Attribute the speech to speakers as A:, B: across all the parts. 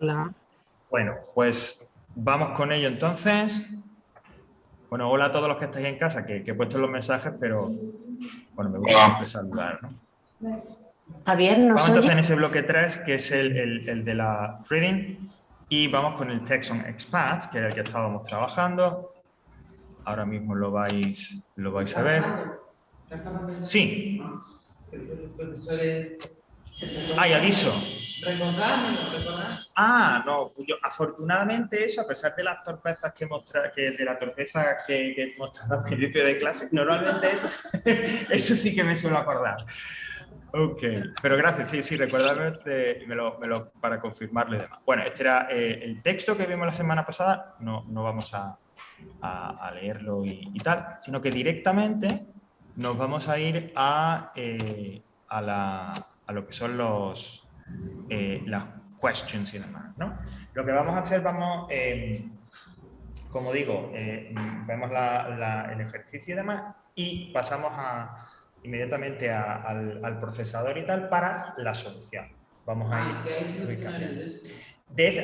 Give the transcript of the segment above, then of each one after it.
A: Hola.
B: Bueno, pues vamos con ello entonces. Bueno, hola a todos los que estáis en casa, que he puesto los mensajes, pero bueno, me gusta siempre saludar, ¿no?
A: Javier, ¿nos
B: Vamos entonces
A: oye?
B: en ese bloque 3, que es el de la reading, y vamos con el text on expats, que era el que estábamos trabajando. Ahora mismo lo vais a ver. Sí. Hay aviso. No, afortunadamente eso, a pesar de las torpezas que de la torpeza que mostrado al principio de clase, normalmente eso sí que me suelo acordar. Ok, pero gracias, sí, recordarme para confirmarlo y demás. Bueno, este era el texto que vimos la semana pasada, no vamos a leerlo y tal, sino que directamente nos vamos a ir a lo que son las questions y demás, ¿no? Lo que vamos a hacer, como digo, vemos el ejercicio y demás y pasamos inmediatamente al procesador y tal para la solución. Vamos a ir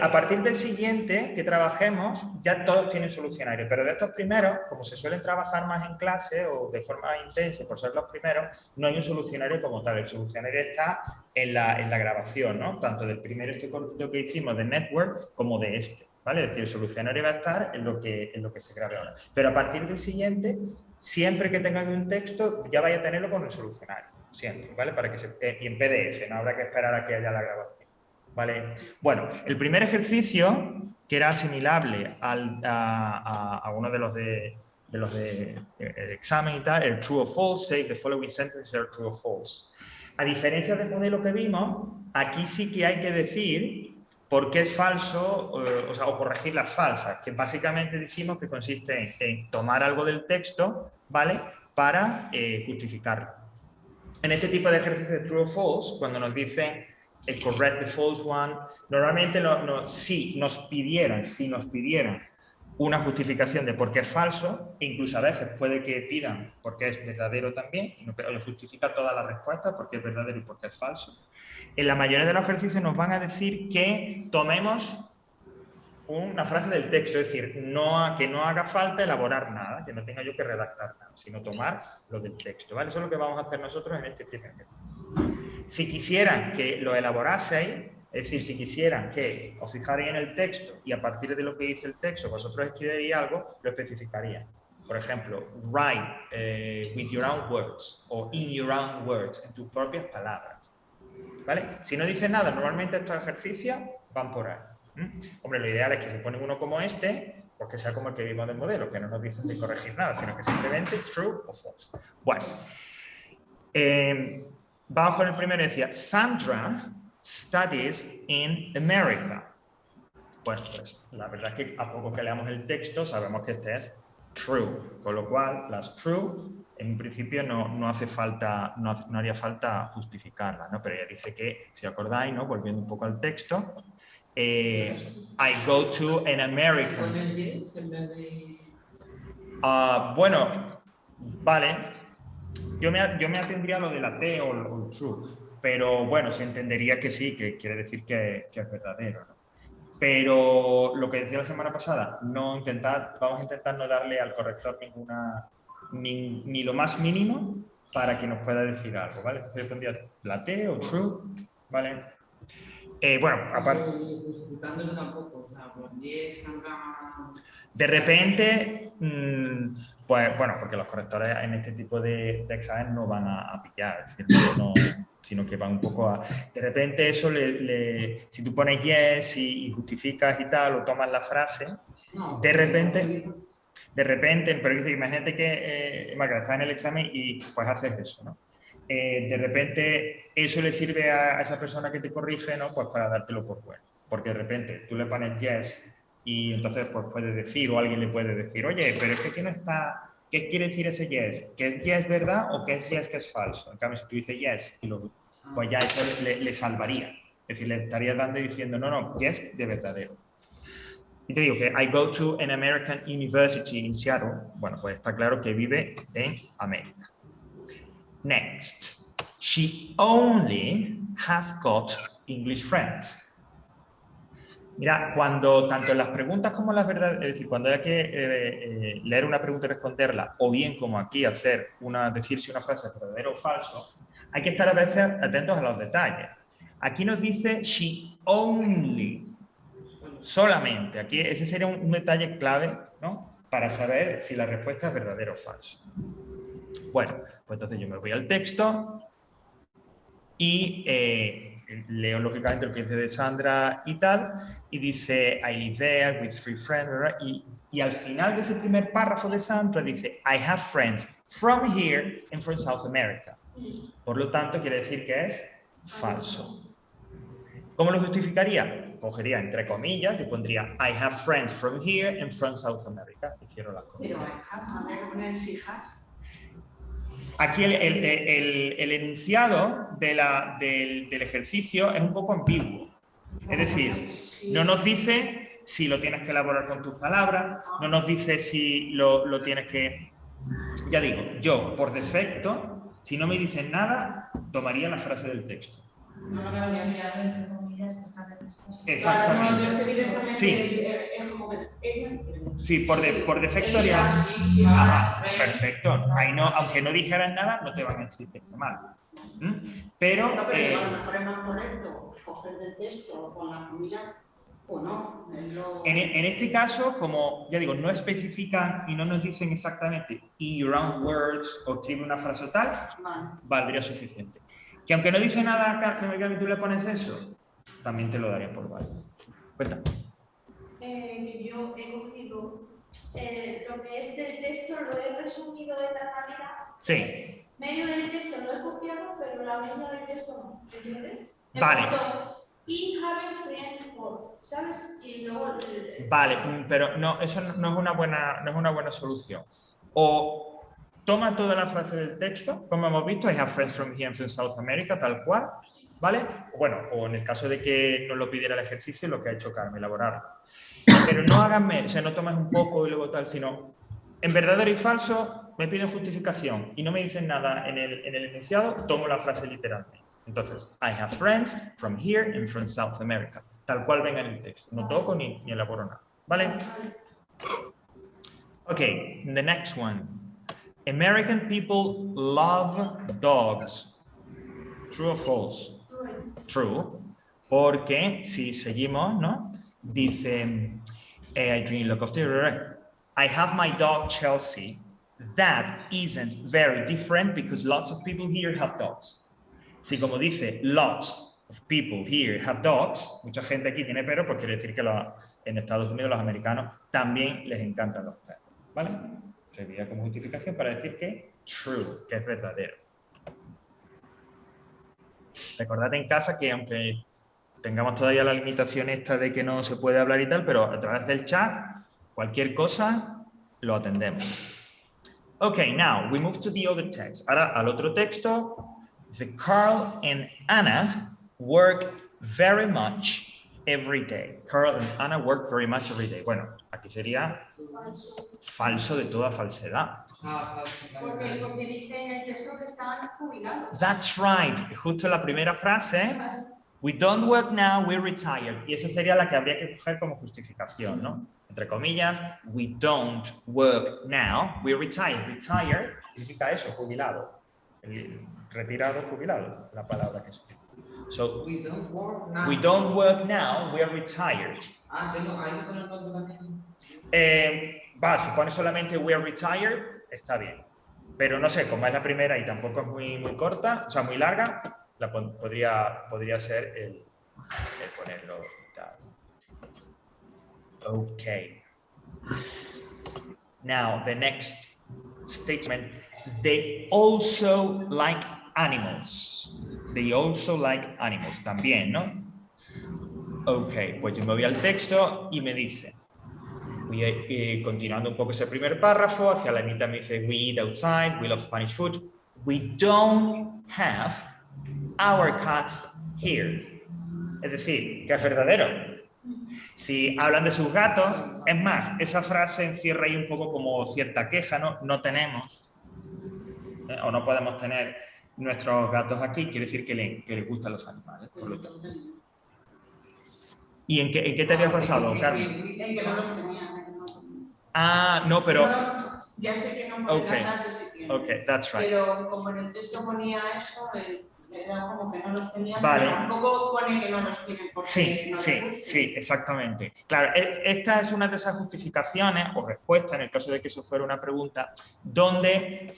B: a partir del siguiente que trabajemos, ya todos tienen solucionario, pero de estos primeros, como se suelen trabajar más en clase o de forma intensa por ser los primeros, no hay un solucionario como tal. El solucionario está en la grabación, ¿no? Tanto del primer lo que hicimos de network como de este, ¿vale? Es decir, el solucionario va a estar en lo que se grabe ahora. Pero a partir del siguiente, siempre que tengan un texto, ya vaya a tenerlo con el solucionario, siempre, ¿vale? Y en PDF, no habrá que esperar a que haya la grabación. ¿Vale? Bueno, el primer ejercicio, que era asimilable a uno de los del examen y tal, el true or false, say the following sentences are true or false. A diferencia del modelo que vimos, aquí sí que hay que decir por qué es falso, o corregir las falsas, que básicamente decimos que consiste en tomar algo del texto, ¿vale? Para justificarlo. En este tipo de ejercicios de true or false, cuando nos dicen correct the false one, normalmente si nos pidieran una justificación de por qué es falso, e incluso a veces puede que pidan por qué es verdadero también, y nos justifica todas las respuestas, por qué es verdadero y por qué es falso. En la mayoría de los ejercicios nos van a decir que tomemos una frase del texto, es decir, que no haga falta elaborar nada, que no tenga yo que redactar nada, sino tomar lo del texto, ¿vale? Eso es lo que vamos a hacer nosotros en este primer ejercicio. Si quisieran que lo elaboraseis, es decir, si quisieran que os fijarais en el texto y a partir de lo que dice el texto vosotros escribiréis algo, lo especificaría. Por ejemplo, write with your own words o in your own words, en tus propias palabras. ¿Vale? Si no dice nada, normalmente estos ejercicios van por ahí. Hombre, lo ideal es que se ponen uno como este, pues que sea como el que vimos del modelo, que no nos dicen de corregir nada, sino que simplemente true o false. Bueno, vamos con el primero. Decía, Sandra studies in America. Bueno, pues la verdad es que a poco que leamos el texto sabemos que este es true, con lo cual las true en principio no hace falta, no haría falta justificarlas, ¿no? Pero ella dice que, si acordáis, ¿no? Volviendo un poco al texto, I go to an American. Bueno, vale. Yo me atendría a lo de la T o el true, pero bueno, se entendería que sí, que quiere decir que es verdadero, ¿no? Pero lo que decía la semana pasada, vamos a intentar no darle al corrector ni lo más mínimo para que nos pueda decir algo, ¿vale? Entonces yo pondría la T o true, ¿vale? Bueno, aparte...
C: Justificándolo tampoco, o sea, por 10,
B: De repente, pues bueno, porque los correctores en este tipo de exámenes no van a pillar, es decir, sino que van un poco a... De repente eso, si tú pones yes y justificas y tal, o tomas la frase, de repente, pero imagínate que estás en el examen y pues haces eso, ¿no? De repente eso le sirve a esa persona que te corrige, ¿no? Pues para dártelo por bueno. Porque de repente tú le pones yes y entonces pues puedes decir, o alguien le puede decir, oye, pero es que aquí no está... ¿Qué quiere decir ese yes? ¿Que es yes verdad o que es yes que es falso? En cambio, si tú dices yes, pues ya eso le salvaría. Es decir, le estaría dando y diciendo, no, yes de verdadero. Y te digo que I go to an American University in Seattle. Bueno, pues está claro que vive en América. Next. She only has got English friends. Mira, cuando tanto en las preguntas como en las verdades, es decir, cuando hay que leer una pregunta y responderla, o bien como aquí decir si una frase es verdadero o falso, hay que estar a veces atentos a los detalles. Aquí nos dice she only, solamente. Aquí ese sería un detalle clave, ¿no? Para saber si la respuesta es verdadero o falso. Bueno, pues entonces yo me voy al texto y leo lógicamente el que dice de Sandra y tal, y dice I live there with 3 friends, y al final de ese primer párrafo de Sandra dice I have friends from here and from South America. Por lo tanto, quiere decir que es falso. ¿Cómo lo justificaría? Cogería entre comillas, yo pondría I have friends from here and from South America, y cierro las comillas.
A: Pero a ver, unas hijas.
B: Aquí el enunciado del ejercicio es un poco ambiguo. Es decir, no nos dice si lo tienes que elaborar con tus palabras, no nos dice si lo tienes que... Ya digo, yo por defecto, si no me dicen nada, tomaría la frase del texto. Exactamente. Sí. Sí, por defecto haría... Ajá, perfecto. Ahí no, aunque no dijeran nada, no te van a decir que está mal. Pero...
A: a lo mejor es más correcto coger del texto con las comillas o no.
B: En este caso, como ya digo, no especifican y no nos dicen exactamente in your own words o escribe una frase tal, valdría suficiente. Que aunque no dice nada acá, que tú le pones eso, también te lo daría por válido. Cuenta.
D: Que yo he cogido lo que es del texto, lo he resumido de tal manera.
B: Sí.
D: Medio del texto lo he copiado, pero la media del texto no. ¿Entiendes?
B: Vale.
D: Y having friends for, ¿sabes? Y luego...
B: Vale, pero no, eso no es una buena solución. O toma toda la frase del texto, como hemos visto, I have friends from here and from South America, tal cual, ¿vale? Bueno, o en el caso de que nos lo pidiera el ejercicio, lo que ha hecho Carmen, elaborarlo. Pero no háganme, o sea, no tomes un poco y luego tal, sino en verdadero y falso me piden justificación y no me dicen nada en el enunciado, tomo la frase literalmente. Entonces, I have friends from here and from South America. Tal cual venga en el texto. No toco ni elaboro nada. ¿Vale? Okay, the next one. American people love dogs. True or false? True. Porque si seguimos, ¿no? Dice, I drink a lot of tea. I have my dog Chelsea. That isn't very different because lots of people here have dogs. Si como dice, lots of people here have dogs, mucha gente aquí tiene perros, pues quiere decir que en Estados Unidos los americanos también les encantan los perros, ¿vale? Sería como justificación para decir que true, que es verdadero. Recordad en casa que aunque tengamos todavía la limitación esta de que no se puede hablar y tal, pero a través del chat, cualquier cosa, lo atendemos. Okay, now we move to the other text. Ahora al otro texto. Carl and Anna work very much every day. Carl and Anna work very much every day. Bueno, aquí sería falso de toda falsedad.
D: Porque dice en el texto que están jubilados.
B: That's right. Justo la primera frase. We don't work now, we're retired. Y esa sería la que habría que coger como justificación, ¿no? Entre comillas, we don't work now, we're retired. Retired significa eso, jubilado. Retirado, jubilado, la palabra que es. So,
C: We don't work now.
B: We don't work now, we are retired.
C: Tengo ahí con el cuento también.
B: Si pone solamente we are retired, está bien. Pero no sé, como es la primera y tampoco es muy corta, o sea, muy larga, podría ser el ponerlo tal. Okay. Now, the next statement. They also like animals. They also like animals. También, ¿no? Ok, pues yo me voy al texto y me dice, continuando un poco ese primer párrafo, hacia la mitad me dice, we eat outside, we love Spanish food. We don't have our cats here. Es decir, que es verdadero. Si hablan de sus gatos, es más, esa frase encierra ahí un poco como cierta queja, ¿no? No tenemos. O no podemos tener nuestros gatos aquí, quiere decir que les gustan los animales. Por lo tanto. ¿Y en qué te habías basado, Carmen?
A: En que no los tenían.
B: Ah, no, pero...
A: No, ya sé que no pone
B: Okay.
A: la frase si tiene.
B: Ok, that's right.
A: Pero como en el texto ponía eso, le da como que no los tenían,
B: Vale.
A: pero tampoco pone que no los tienen porque
B: Sí,
A: no
B: sí,
A: les guste.
B: sí, exactamente. Claro, esta es una de esas justificaciones o respuestas, en el caso de que eso fuera una pregunta, donde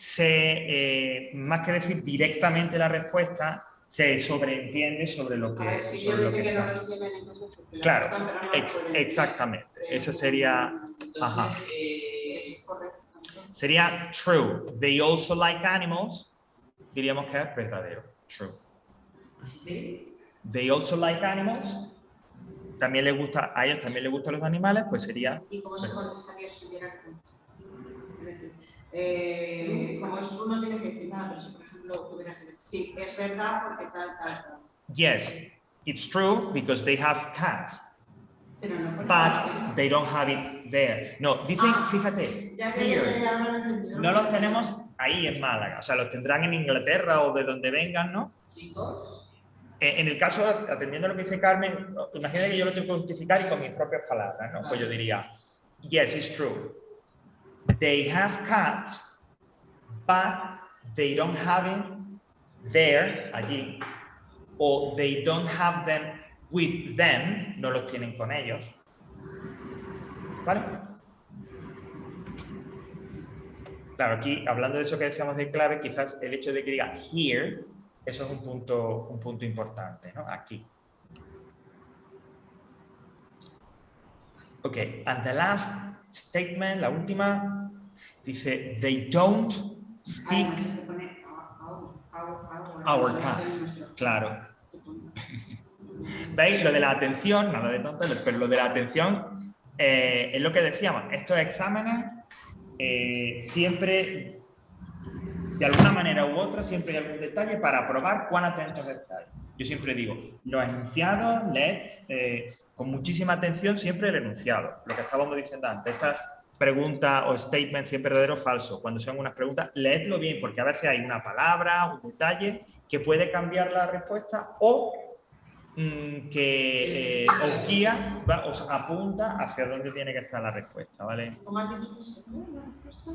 B: más que decir directamente la respuesta, se sobreentiende sobre lo que,
A: A ver, si yo
B: sobre lo
A: dice que no
B: está.
A: los tienen, entonces porque les
B: Claro,
A: gustan, pero no los pueden.
B: exactamente. Eso sería... Ajá.
C: Entonces,
A: Es correcto.
B: Sería true. They also like animals. Diríamos que es verdadero. True. They also like animals. También les gusta, a ellos también les gustan los animales, pues sería...
A: ¿Y cómo se contestaría si hubiera que contestar? Es decir, como es tú no tienes que decir nada, pero si por ejemplo tuvieras que decir, sí, es verdad porque tal.
B: Yes, it's true because they have cats,
A: Pero no pone
B: but they don't have it there. No, dicen, fíjate, here.
A: Ya no lo he entendido.
B: No los tenemos ahí en Málaga, o sea, los tendrán en Inglaterra o de donde vengan, ¿no?
C: chicos,
B: En el caso, atendiendo a lo que dice Carmen, imagina que yo lo tengo que justificar y con mis propias palabras, ¿no? Pues yo diría, yes, it's true. They have cats, but they don't have it there, allí, o they don't have them with them, no los tienen con ellos. ¿Vale? Claro, aquí, hablando de eso que decíamos de clave, quizás el hecho de que diga here, eso es un punto importante, ¿no? Aquí. Ok, and the last statement, la última, dice, they don't speak our cats. Claro. ¿Veis? Lo de la atención, nada de tonto, pero lo de la atención es lo que decíamos. Estos exámenes siempre, de alguna manera u otra, siempre hay algún detalle para probar cuán atentos estáis. Yo siempre digo, los enunciados, leed con muchísima atención siempre el enunciado. Lo que estábamos diciendo antes, estas preguntas o statements siempre verdadero o falso, cuando sean unas preguntas, leedlo bien, porque a veces hay una palabra, un detalle que puede cambiar la respuesta o que os guía, os apunta hacia dónde tiene que estar la respuesta, ¿vale?
A: ¿Cómo has dicho que se llama la respuesta?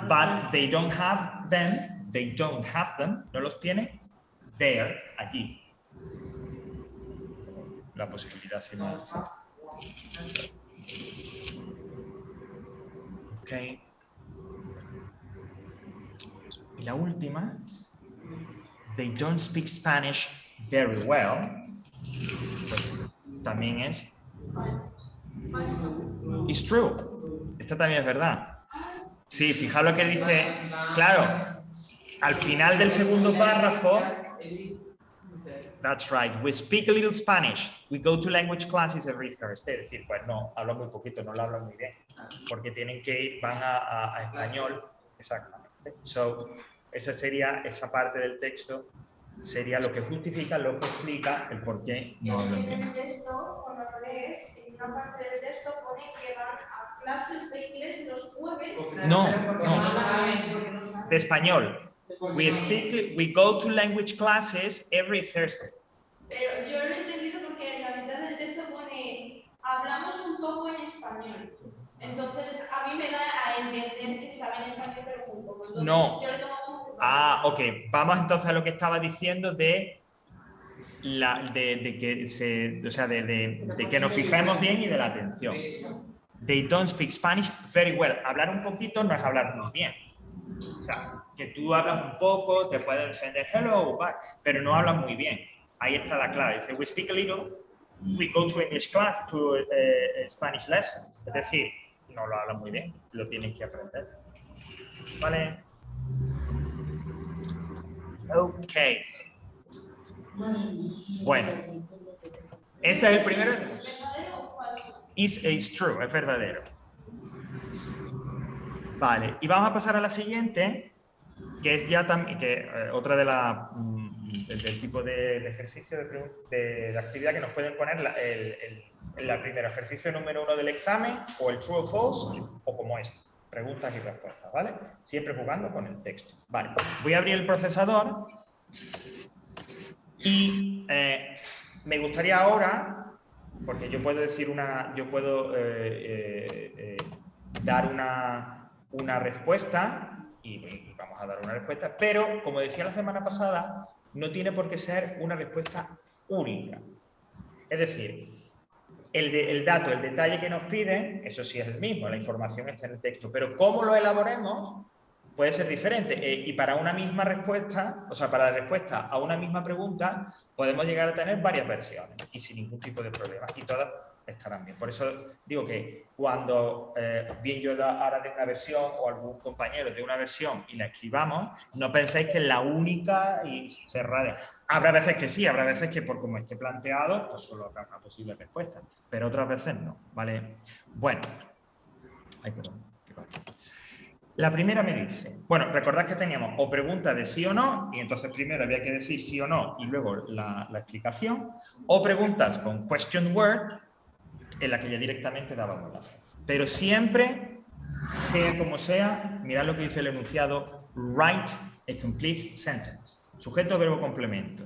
B: But they don't have them, no los tiene there, allí. La posibilidad si no. Ok. Y la última, they don't speak Spanish very well. Pues, también es it's true. Esta también es verdad. Sí, fijaos lo que dice. Claro, al final del segundo párrafo. That's right. We speak a little Spanish. We go to language classes every Thursday. Es decir, pues no, hablo muy poquito, no lo hablo muy bien. Porque tienen que ir, van a español. Exactamente. So, esa sería esa parte del texto. Sería lo que justifica, lo que explica el por qué no hablo bien.
D: En el texto, cuando lo lees, en una parte del texto pone que van a clases de inglés los jueves.
B: No. De español. We go to language classes every Thursday.
D: Pero yo lo he entendido porque en la mitad del texto pone hablamos un poco en español. Entonces, a mí me da a entender que saben español, pero un poco. Entonces,
B: no.
D: Yo lo tomo como que...
B: Ok. Vamos entonces a lo que estaba diciendo de que nos fijemos bien y de la atención. They don't speak Spanish very well. Hablar un poquito no es hablar muy bien. O sea, que tú hablas un poco, te puedes defender, hello, bye, pero no hablas muy bien. Ahí está la clave. Dice, we speak a little, we go to English class, to Spanish lessons. Es decir, no lo hablan muy bien, lo tienen que aprender. ¿Vale? Ok. Bueno. Este es el primero.
D: ¿Verdadero o falso?
B: Is true, es verdadero. Vale, y vamos a pasar a la siguiente, que es ya también otra de del tipo de ejercicio de actividad que nos pueden poner el primero ejercicio número 1 del examen, o el true o false, o como este, preguntas y respuestas, ¿vale? Siempre jugando con el texto. Vale, voy a abrir el procesador y me gustaría ahora, porque yo puedo decir dar una respuesta y vamos a dar una respuesta, pero como decía la semana pasada, no tiene por qué ser una respuesta única. Es decir, el dato, el detalle que nos piden, eso sí es el mismo, la información está en el texto, pero cómo lo elaboremos puede ser diferente. Y para una misma respuesta, o sea, para la respuesta a una misma pregunta, podemos llegar a tener varias versiones y sin ningún tipo de problema. Y todas estarán bien. Por eso digo que cuando bien yo ahora de una versión o algún compañero de una versión y la escribamos, no penséis que es la única y cerrada. Habrá veces que sí, habrá veces que por como esté planteado, pues solo habrá una posible respuesta, pero otras veces no, ¿vale? Bueno. Ay, perdón. La primera me dice, bueno, recordad que teníamos o pregunta de sí o no, y entonces primero había que decir sí o no y luego la explicación, o preguntas con question word, en la que ya directamente dábamos la frase. Pero siempre, sea como sea, mirad lo que dice el enunciado, write a complete sentence. Sujeto, verbo, complemento.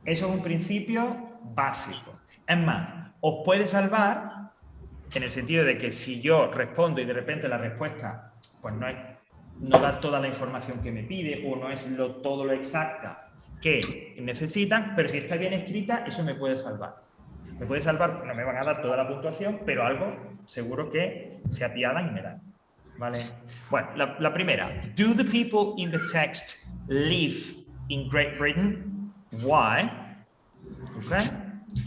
B: Eso es un principio básico. Es más, os puede salvar en el sentido de que si yo respondo y de repente la respuesta pues no da toda la información que me pide o no es todo lo exacta que necesitan, pero si está bien escrita, eso me puede salvar. Me puede salvar, no me van a dar toda la puntuación, pero algo seguro que se apiadan y me dan. ¿Vale? Bueno, la primera. Do the people in the text live in Great Britain? Why? ¿Ok?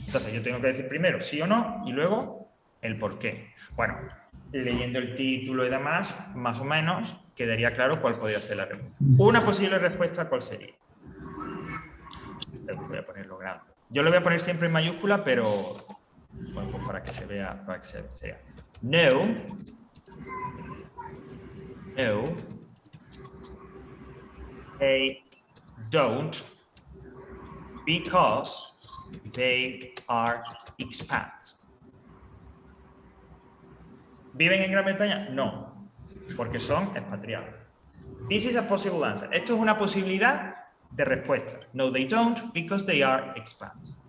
B: Entonces yo tengo que decir primero sí o no y luego el por qué. Bueno, leyendo el título y demás, más o menos, quedaría claro cuál podría ser la respuesta. Una posible respuesta, ¿cuál sería? Voy a ponerlo grande. Yo lo voy a poner siempre en mayúscula, pero bueno, pues para que se vea, No, they don't, because they are expats. ¿Viven en Gran Bretaña? No, porque son expatriados. This is a possible answer. Esto es una posibilidad de respuesta. No, they don't, because they are expats.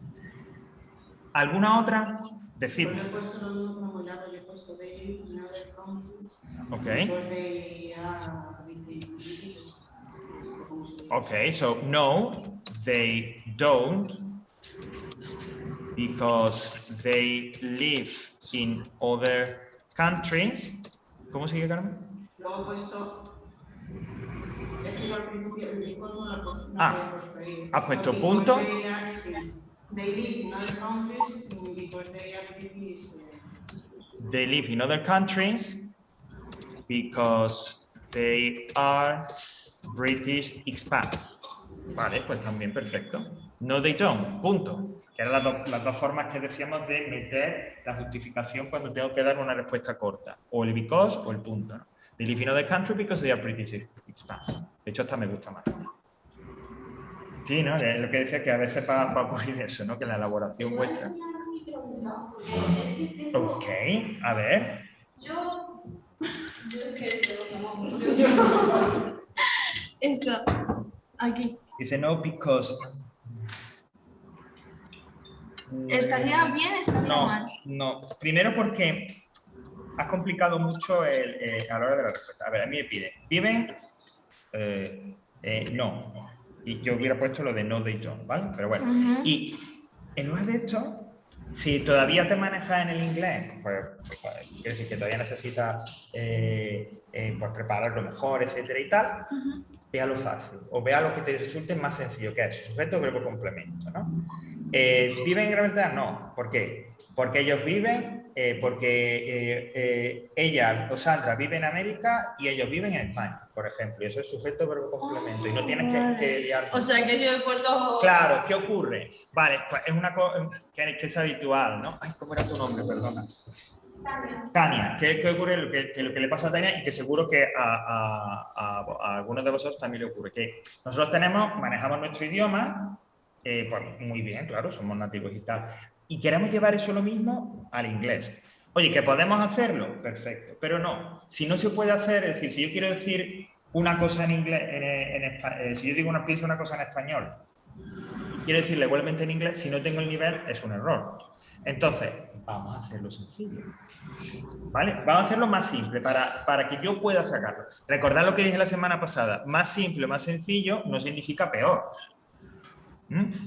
B: ¿Alguna otra? Decidme.
A: Yo he puesto lo mismo muy largo, yo he puesto they live in other countries.
B: Ok.
A: Because they are British.
B: Okay, so no, they don't, because they live in other countries. ¿Cómo sigue, Carmen?
A: Luego he puesto, es que yo al principio el because no lo he puesto.
B: ¿Has puesto punto?
A: They live in other countries because they are British.
B: They live in other countries because they are British expats. Vale, pues también perfecto. No, they don't, punto. Que eran las dos formas que decíamos de meter la justificación cuando tengo que dar una respuesta corta. O el because o el punto, ¿no? They live in other country because they are British expats. De hecho, hasta me gusta más. Sí, ¿no? Es lo que decía, que a veces va a ocurrir eso, ¿no? Que la elaboración vuestra. Ok, a ver.
D: Esta, aquí.
B: Dice no, because.
D: ¿Estaría bien? ¿Estaría mal?
B: No. Primero porque has complicado mucho a la hora de la respuesta. A ver, a mí me pide. ¿Viven? No. Y yo hubiera puesto lo de no, they don't, ¿vale? Pero bueno. Y en lugar de esto, si todavía te manejas en el inglés, pues quiere decir que todavía necesitas pues prepararlo mejor, etcétera y tal, vea lo fácil o vea lo que te resulte más sencillo, que es sujeto, verbo, complemento, ¿no? ¿Viven en Gran Bretaña? No. ¿Por qué? Porque ellos viven, porque ella o Sandra vive en América y ellos viven en España, por ejemplo. Y eso es sujeto, verbo, complemento. Y no tienes que liar.
D: O sea que yo he puesto...
B: Claro, ¿qué ocurre? Vale, pues es una cosa que es habitual, ¿no? Ay, ¿cómo era tu nombre? Perdona. Tania. ¿Qué ocurre? Lo que le pasa a Tania y que seguro que a algunos de vosotros también le ocurre. Que nosotros manejamos nuestro idioma, pues muy bien, claro, somos nativos y tal. Y queremos llevar eso lo mismo al inglés. Oye, ¿que podemos hacerlo? Perfecto. Pero no, si no se puede hacer, es decir, si yo quiero decir una cosa en inglés, si yo pienso una cosa en español quiero decirle igualmente en inglés, si no tengo el nivel, es un error. Entonces, vamos a hacerlo sencillo. ¿Vale? Vamos a hacerlo más simple para que yo pueda sacarlo. Recordad lo que dije la semana pasada. Más simple, más sencillo, no significa peor.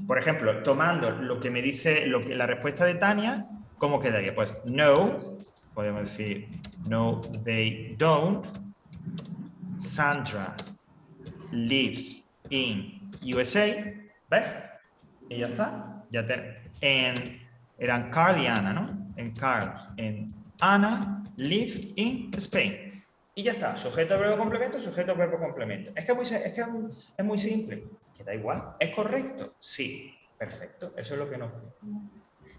B: Por ejemplo, tomando lo que me dice la respuesta de Tania, ¿cómo quedaría? Pues no, podemos decir no, they don't. Sandra lives in USA. ¿Ves? Y ya está. Ya eran Carl y Ana, ¿no? En Carl, en Ana live in Spain. Y ya está. Sujeto, verbo, complemento, sujeto, verbo, complemento. Es que es muy simple. Que da igual. ¿Es correcto? Sí. Perfecto. Eso es lo que nos...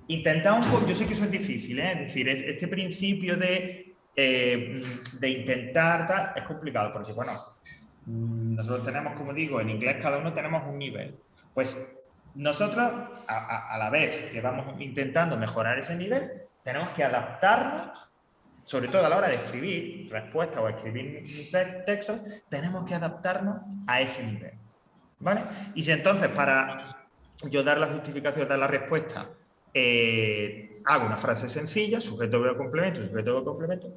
B: Intentad un poco... Yo sé que eso es difícil, ¿eh? Es decir, este principio de intentar tal, es complicado. Porque, bueno, nosotros tenemos, como digo, en inglés cada uno tenemos un nivel. Pues nosotros, a la vez que vamos intentando mejorar ese nivel, tenemos que adaptarnos, sobre todo a la hora de escribir respuestas o escribir textos, tenemos que adaptarnos a ese nivel. ¿Vale? Y si entonces para yo dar la justificación de la respuesta hago una frase sencilla, sujeto, verbo, complemento, sujeto, verbo, complemento,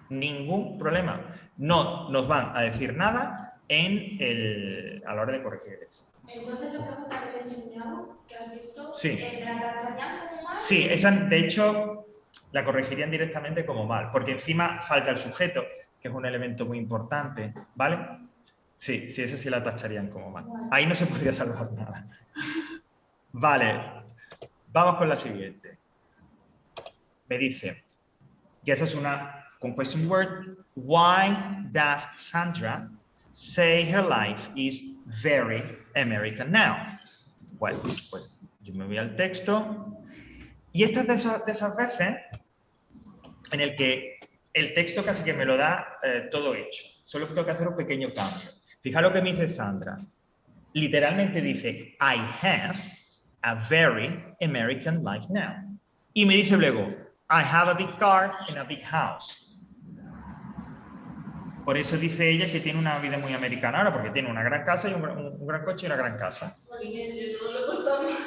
B: ningún problema. No nos van a decir nada a la hora de corregir eso.
D: Entonces, la pregunta que te he enseñado, que has visto,
B: Sí.
D: ¿la tacharían como mal?
B: Sí, esa de hecho la corregirían directamente como mal, porque encima falta el sujeto, que es un elemento muy importante, ¿vale? Sí, esa sí la tacharían como mal. Ahí no se podría salvar nada. Vale, vamos con la siguiente. Me dice, y esa es una con question word, why does Sandra say her life is very American now? Bueno, pues yo me voy al texto y esta es de esas veces en el que el texto casi que me lo da todo hecho. Solo tengo que hacer un pequeño cambio. Fijaos lo que me dice Sandra. Literalmente dice, I have a very American life now. Y me dice luego, I have a big car and a big house. Por eso dice ella que tiene una vida muy americana ahora, porque tiene una gran casa y un gran coche y una gran casa.
D: Yo todo lo he puesto mal.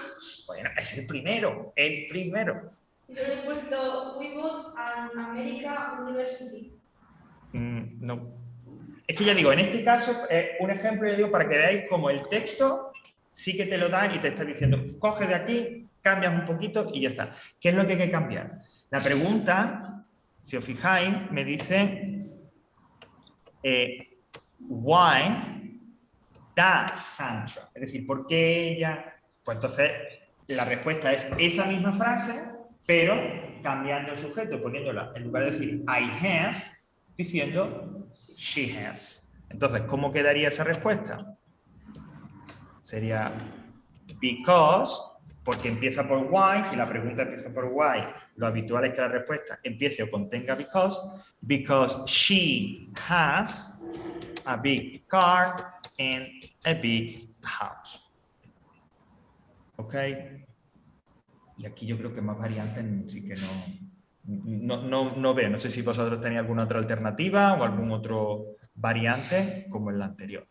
B: Bueno, es el primero, el primero.
D: Yo le he puesto, we bought an America University.
B: No. Es que ya digo, en este caso, un ejemplo, ya digo, para que veáis como el texto sí que te lo dan y te está diciendo, coge de aquí, cambias un poquito y ya está. ¿Qué es lo que hay que cambiar? La pregunta, si os fijáis, me dice, why does Sandra? Es decir, ¿por qué ella? Pues entonces, la respuesta es esa misma frase, pero cambiando el sujeto, poniéndola, en lugar de decir I have, diciendo she has. Entonces, ¿cómo quedaría esa respuesta? Sería because, porque empieza por why. Si la pregunta empieza por why, lo habitual es que la respuesta empiece o contenga because she has a big car and a big house. ¿Ok? Y aquí yo creo que más variantes sí que no veo. No sé si vosotros tenéis alguna otra alternativa o algún otro variante como en la anterior.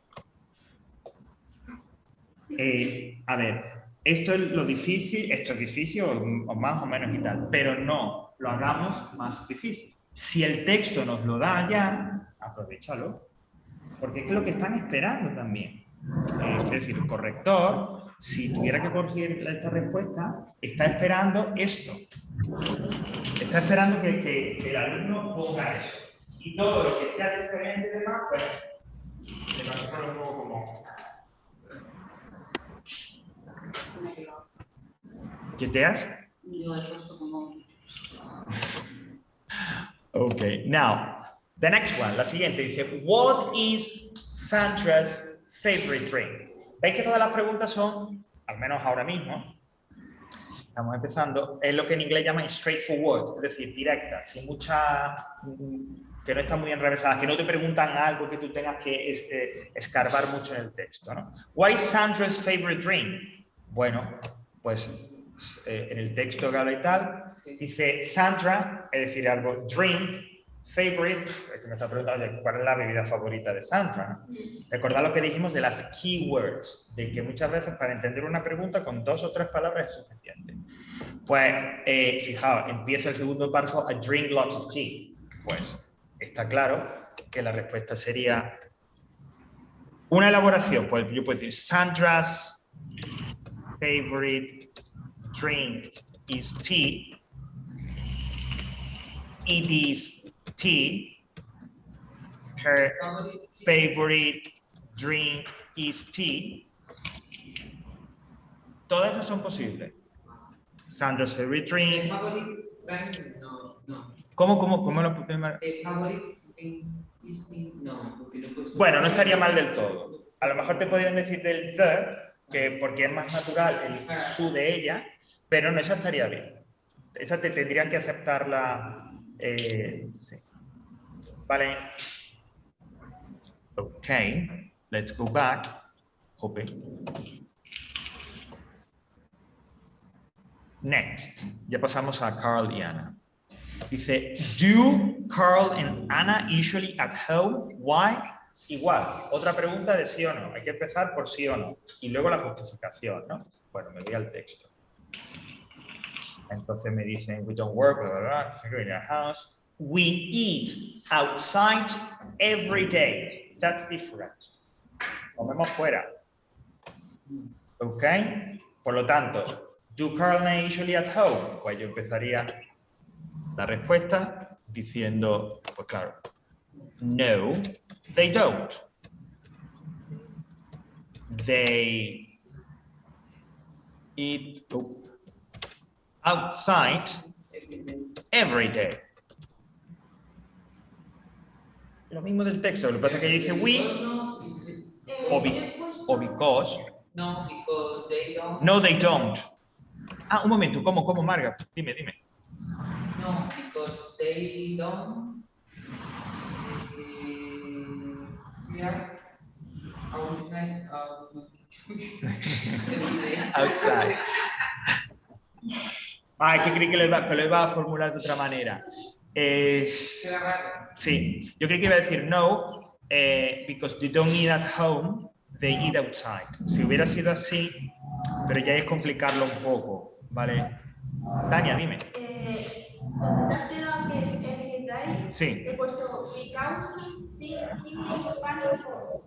B: A ver, esto es lo difícil, esto es difícil o más o menos y tal, pero no lo hagamos más difícil. Si el texto nos lo da ya, aprovechalo, porque es lo que están esperando también. Quiero decir, el corrector, si tuviera que corregir esta respuesta, está esperando esto. Está esperando que el alumno ponga eso. Y todo lo que sea diferente de más, pues, le va a sonar un poco como... ¿Qué te has?
A: Yo he puesto como...
B: Ok, now, the next one, la siguiente, dice, what is Sandra's favorite drink? ¿Veis que todas las preguntas son, al menos ahora mismo, estamos empezando, es lo que en inglés llaman straightforward, es decir, directas, sin mucha, que no están muy enrevesadas, que no te preguntan algo que tú tengas que escarbar mucho en el texto, ¿no? What is Sandra's favorite drink? Bueno, pues en el texto que habla y tal, dice Sandra, es decir, algo drink, favorite, es que me está preguntando cuál es la bebida favorita de Sandra. Recordad lo que dijimos de las keywords, de que muchas veces para entender una pregunta con 2 o 3 palabras es suficiente. Pues, fijaos, empieza el segundo párrafo, I drink lots of tea. Pues está claro que la respuesta sería una elaboración. Pues yo puedo decir, Sandra's favorite drink is tea. It is tea. Her favorite drink is tea. Todas esas son posibles. Sandra's favorite drink.
C: Favorite drink, no.
B: ¿Cómo lo primero?
C: Favorite drink is tea, no, porque no puedo.
B: Bueno, no estaría mal del todo. A lo mejor te podrían decir del the, porque es más natural el su de ella, pero no, esa estaría bien. Esa te tendrían que aceptarla. Sí. Vale. Ok, let's go back. Hope. Next, ya pasamos a Carl y Anna. Dice, do Carl and Anna usually at home? Why? Igual, otra pregunta de sí o no. Hay que empezar por sí o no. Y luego la justificación, ¿no? Bueno, me voy al texto. Entonces me dicen, we don't work, bla, bla, bla, in our house. We eat outside every day. That's different. Comemos fuera. ¿Ok? Por lo tanto, do Carl and I usually at home? Pues yo empezaría la respuesta diciendo, pues claro, no, they don't. They eat outside every day. Lo mismo del texto, lo que pasa es que dice we o because.
C: No, because they don't.
B: No, they don't. Ah, un momento, ¿cómo, Marga? Dime.
C: No, because they don't. Yeah. Outside.
B: Outside. Ah, es que creí que lo iba a formular de otra manera. Sí, yo creí que iba a decir no, because they don't eat at home, they eat outside. Si hubiera sido así, pero ya es complicarlo un poco, ¿vale? Tania, dime.
D: Donde te has quedado que es everyday,
B: Sí.
D: he puesto because in Spanish for.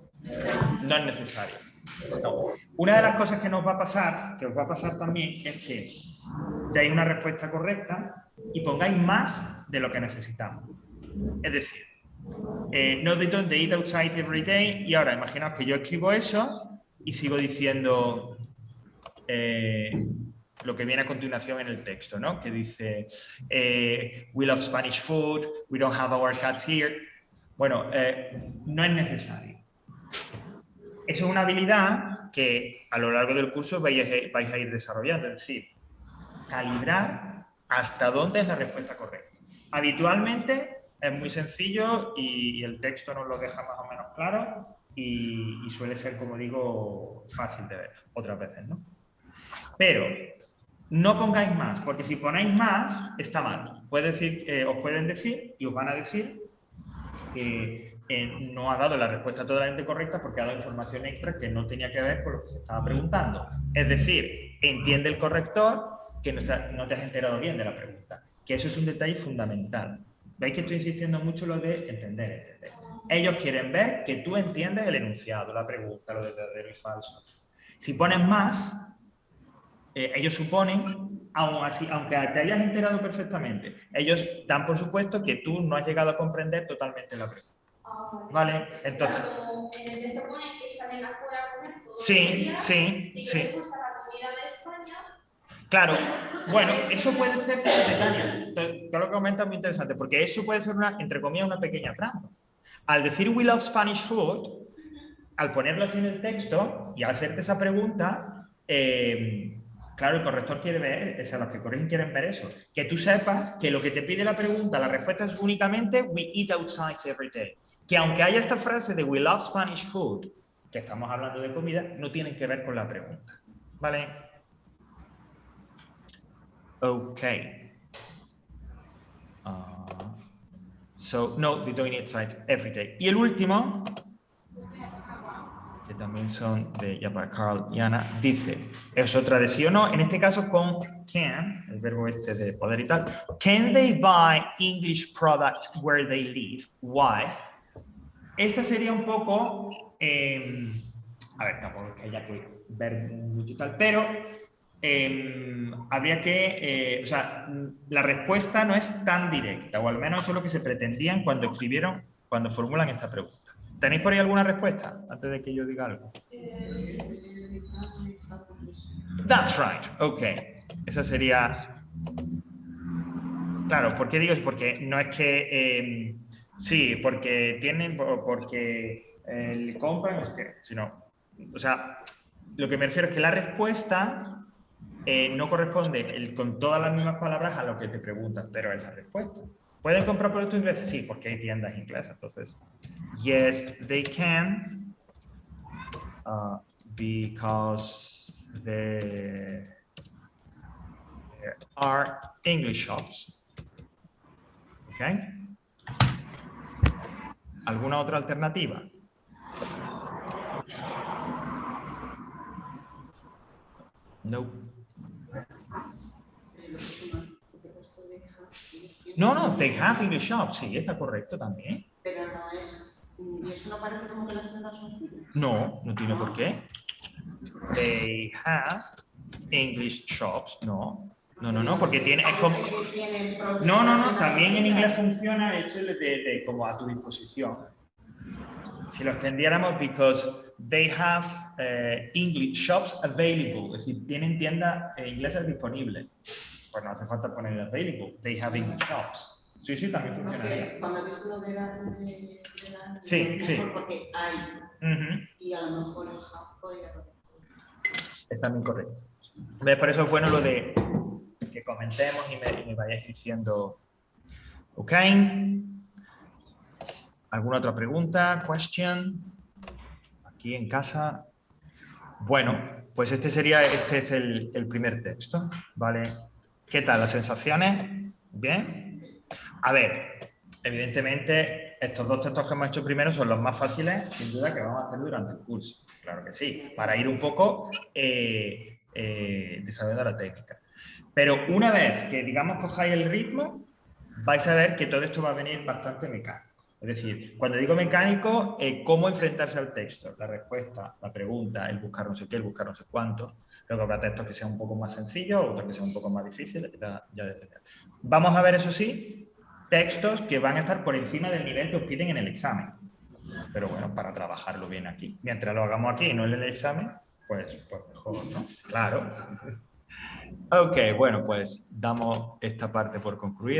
B: No es necesario. No. Una de las cosas que nos va a pasar, que os va a pasar también, es que deis una respuesta correcta y pongáis más de lo que necesitamos. Es decir, no they don't, they eat outside every day, y ahora imaginaos que yo escribo eso y sigo diciendo lo que viene a continuación en el texto, ¿no? Que dice, we love Spanish food, we don't have our cats here. Bueno, no es necesario. Eso es una habilidad que a lo largo del curso vais a ir desarrollando, es decir, calibrar hasta dónde es la respuesta correcta. Habitualmente es muy sencillo y el texto nos lo deja más o menos claro y suele ser, como digo, fácil de ver otras veces, ¿no? Pero no pongáis más, porque si ponéis más, está mal. Os pueden decir y os van a decir que no ha dado la respuesta totalmente correcta porque ha dado información extra que no tenía que ver con lo que se estaba preguntando. Es decir, entiende el corrector que no te has enterado bien de la pregunta. Que eso es un detalle fundamental. Veis que estoy insistiendo mucho en lo de entender. Ellos quieren ver que tú entiendes el enunciado, la pregunta, lo de verdadero y falso. Si pones más, ellos suponen, aún así, aunque te hayas enterado perfectamente, ellos dan por supuesto que tú no has llegado a comprender totalmente la pregunta. ¿Vale? Entonces.
D: Claro, en el texto pone que salen afuera a comer todos
B: Sí,
D: los días,
B: sí,
D: y que
B: sí.
D: les gusta la comida de España.
B: Claro, bueno, eso puede ser, Tania, todo lo que comentas es muy interesante, porque eso puede ser entre comillas, una pequeña trampa. Al decir we love Spanish food, al ponerlo así en el texto y al hacerte esa pregunta, claro, el corrector quiere ver, o sea, los que corrigen quieren ver eso, que tú sepas que lo que te pide la pregunta, la respuesta es únicamente we eat outside every day. Que aunque haya esta frase de we love Spanish food, que estamos hablando de comida, no tienen que ver con la pregunta. ¿Vale? Ok. So, no, they don't eat sites every day. Y el último, que también son de ya para Carl y Ana, dice, es otra de sí o no, en este caso con can, el verbo este de poder y tal. Can they buy English products where they live? Why? Esta sería un poco, a ver, tampoco es que haya que ver mucho y tal, pero habría que, o sea, la respuesta no es tan directa, o al menos eso es lo que se pretendían cuando escribieron, cuando formulan esta pregunta. ¿Tenéis por ahí alguna respuesta antes de que yo diga algo? That's right, ok. Esa sería... Claro, ¿por qué digo? Es porque no es que... sí, porque tienen, porque le compran, es que, sino... O sea, lo que me refiero es que la respuesta no corresponde con todas las mismas palabras a lo que te preguntan, pero es la respuesta. ¿Pueden comprar productos ingleses? Sí, porque hay tiendas inglesas, entonces... Yes, they can, because there are English shops. ¿Ok? ¿Alguna otra alternativa? No. No, they have English shops. Sí, está correcto también.
A: Pero no es... ¿Y eso no parece como que las tiendas son suyas?
B: No, no tiene por qué. They have English shops. No, porque tiene... Es como... No, también en inglés funciona hecho de como a tu disposición. Si lo extendiéramos, because they have English shops available, es decir, tienen tiendas inglesas disponibles. Pues no hace falta poner available, they have English shops. Sí, también funciona.
A: Cuando he visto lo de la
B: sí.
A: Porque hay, y a lo mejor el hub podría...
B: Es también correcto. Por eso es bueno lo de que comentemos y me vayáis diciendo. Ok. ¿Alguna otra pregunta? Question. Aquí en casa. Bueno, pues este es el primer texto, ¿vale? ¿Qué tal las sensaciones? ¿Bien? A ver, evidentemente estos dos textos que hemos hecho primero son los más fáciles, sin duda, que vamos a hacer durante el curso. Claro que sí, para ir un poco desarrollando la técnica. Pero una vez que, digamos, cojáis el ritmo, vais a ver que todo esto va a venir bastante mecánico. Es decir, cuando digo mecánico, cómo enfrentarse al texto, la respuesta, la pregunta, el buscar no sé qué, el buscar no sé cuánto. Luego habrá textos que sean un poco más sencillos, otros que sean un poco más difíciles, ya depende. Vamos a ver, eso sí, textos que van a estar por encima del nivel que os piden en el examen. Pero bueno, para trabajarlo bien aquí. Mientras lo hagamos aquí y no en el examen, pues mejor, ¿no? Claro. Ok, bueno, pues damos esta parte por concluida.